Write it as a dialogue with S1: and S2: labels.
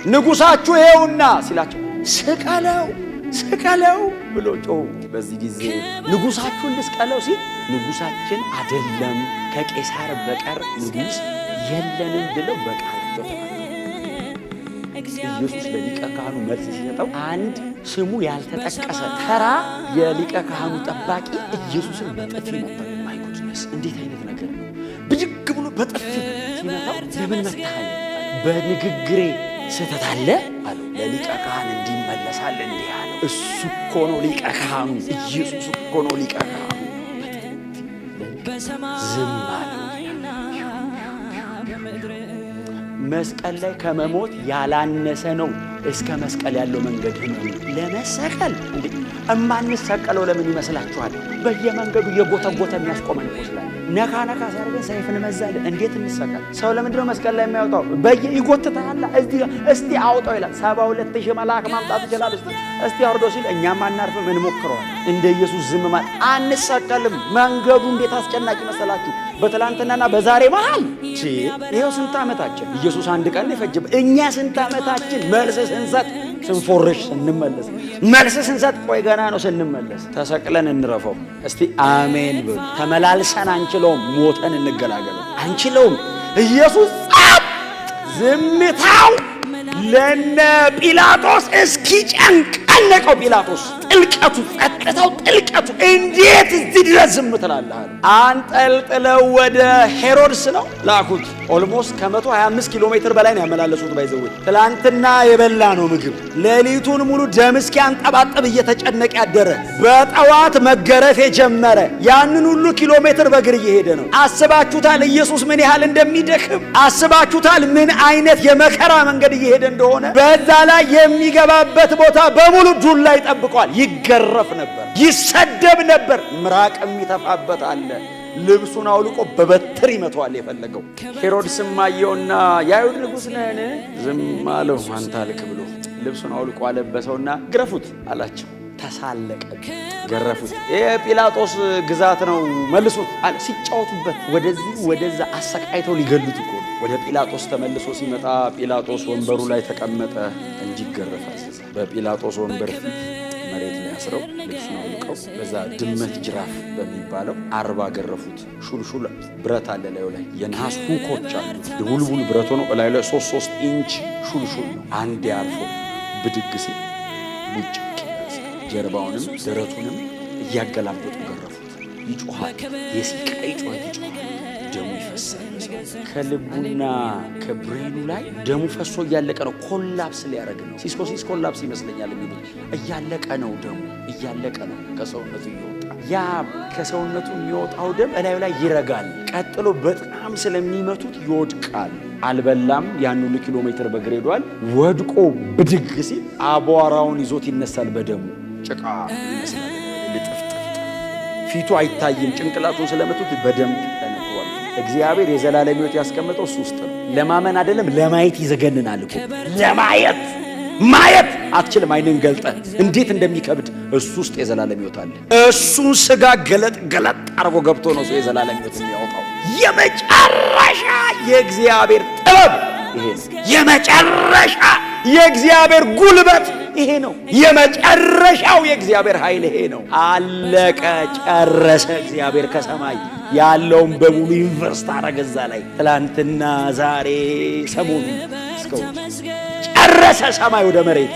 S1: ንጉሳችሁ ይሄውና ሲላቸው ስቀለው ብሎ ጮሁ። በዚህ ጊዜ ንጉሳችሁን ልስቀለው ሲል ንጉሳችን አይደለም ከቄሳር በቀር ንጉስ የለንም ብለው በቃላቸው ኢየሱስ ለሊቀ ካህኑ መልስ ሲሰጠው አንድ ስሙ ያልተጠቀሰ ተራ የሊቀ ካህኑ ጠባቂ ኢየሱስን በጥፊ መታው። ማይ ጉድነስ እንዴት አይነት ነገር ነው! ብድግ ብሎ በጥፊ ሲመታው ለምን መታኸኝ? በንግግሬ ስህተት አለ አለው። ለሊቀ ካህን እንዲመለሳል እንዲህ አለው። እሱ እኮ ነው ሊቀ ካህኑ፣ ኢየሱስ እኮ ነው ሊቀ ካህኑ። ዝም አለው። መስቀል ላይ ከመሞት ያላነሰ ነው እስከ መስቀል ያለው መንገድ ነው። ለመሰቀል እንዴ እማንሰቀለው ለምን ይመስላችኋል? በየመንገዱ የጎተጎተ የሚያስቆመን ይመስላል። ነካ ሲያደርገን ሰይፍን መዛለን። እንዴት እንሰቀል? ሰው ለምንድን ነው መስቀል ላይ የሚያወጣው? ይጎትታል። እስቲ አውጣው ይላል። 72,000 መልአክ ማምጣት ይችላል። እስቲ አውርዶ ሲል እኛም አናርፍም፣ እንሞክረዋል። እንደ ኢየሱስ ዝም ማለት አንሰቀልም። መንገዱ እንዴት አስጨናቂ መሰላችሁ? በትላንትናና በዛሬ መሃል ይሄው ስንት ዓመታችን ኢየሱስ አንድ ቀን ይፈጅብ። እኛ ስንት ዓመታችን መልስ ስንሰጥ ስንፎርሽ ስንመለስ፣ መልስ ስንሰጥ ቆይ ገና ነው ስንመለስ። ተሰቅለን እንረፈው እስቲ አሜን ብሎ ተመላልሰን አንችለውም። ሞተን እንገላገለው አንችለውም። ኢየሱስ ዝምታው ለነ ጲላጦስ እስኪጨንቅ አለቀው። ጲላጦስ ጥልቀቱ፣ ጸጥታው፣ ጥልቀቱ እንዴት እዚህ ድረስ ዝም ትላለህ? አንጠልጥለው ወደ ሄሮድስ ነው ላኩት። ኦልሞስት ከ125 ኪሎ ሜትር በላይ ነው ያመላለሱት። ባይዘው ትላንትና የበላ ነው ምግብ ሌሊቱን ሙሉ ደም እስኪያንጠባጠብ እየተጨነቀ ያደረ በጠዋት መገረፍ የጀመረ ያንን ሁሉ ኪሎ ሜትር በእግር እየሄደ ነው። አስባችሁታል ኢየሱስ ምን ያህል እንደሚደክም? አስባችሁታል ምን አይነት የመከራ መንገድ እየሄደ እንደሆነ? በዛ ላይ የሚገባበት ቦታ በሙሉ ዱላ ይጠብቋል። ይገረፍ ነበር፣ ይሰደብ ነበር፣ ምራቅም ይተፋበት አለ። ልብሱን አውልቆ በበትር ይመታዋል የፈለገው። ሄሮድስም አየውና የአይሁድ ንጉሥ ነህን? ዝም አለው። አንተ አልክ ብሎ ልብሱን አውልቆ አለበሰውና ግረፉት አላቸው። ተሳለቀ፣ ገረፉት። የጲላጦስ ግዛት ነው መልሱት አለ። ሲጫወቱበት ወደዚህ ወደዛ አሰቃይተው ሊገሉት እኮ ወደ ጲላጦስ ተመልሶ ሲመጣ ጲላጦስ ወንበሩ ላይ ተቀመጠ፣ እንዲገረፍ አዘዘ። በጲላጦስ ወንበር ፊት መሬት ላይ አስረው ልብሱን አውልቀው በዛ ድመት ጅራፍ በሚባለው 40 ገረፉት። ሹልሹል ብረት አለ ላዩ ላይ የነሐስ ሁኮች አሉ። ድቡልቡል ብረት ሆኖ ላዩ ላይ 3 ኢንች ሹልሹል ነው። አንዴ አርፎ ብድግ ሲል ቡጭ ጀርባውንም ደረቱንም እያገላበጡ ገረፉት። ይጮሃል፣ የስቃይ ጩኸት ይጮሃል። ደሙ ይፈሳል። ከልቡና ከብሬኑ ላይ ደሙ ፈሶ እያለቀ ነው። ኮላፕስ ሊያደርግ ነው። ሲስኮሲስ ኮላፕስ ይመስለኛል የሚሉት። እያለቀ ነው፣ ደሙ እያለቀ ነው። ከሰውነቱ ይወጣ ያ ከሰውነቱ የሚወጣው ደም እላዩ ላይ ይረጋል። ቀጥሎ በጣም ስለሚመቱት ይወድቃል። አልበላም። ያን ሁሉ ኪሎ ሜትር በእግር ሄዷል። ወድቆ ብድግ ሲል አቧራውን ይዞት ይነሳል። በደሙ ጭቃ ይመስላል። ልጥፍጥፍ ፊቱ አይታይም። ጭንቅላቱን ስለመቱት በደም ተነክሯል። እግዚአብሔር የዘላለም ሕይወት ያስቀመጠው እሱ ውስጥ ነው። ለማመን አይደለም ለማየት ይዘገንናል እኮ። ማየት አትችልም። አይንን ገልጠ እንዴት እንደሚከብድ እሱ ውስጥ የዘላለም ሕይወት አለ። እሱን ስጋ ገለጥ አርጎ ገብቶ ነው ሰው የዘላለም ሕይወት የሚያወጣው። የመጨረሻ የእግዚአብሔር ጥበብ ይሄ ነው። የመጨረሻ የእግዚአብሔር ጉልበት ይሄ ነው። የመጨረሻው የእግዚአብሔር ኃይል ይሄ ነው። አለቀ፣ ጨረሰ። እግዚአብሔር ከሰማይ ያለውን በሙሉ ዩኒቨርስቲ አረገዛ ላይ ትላንትና ዛሬ ሰሞኑን እስከው ጨረሰ። ሰማይ ወደ መሬት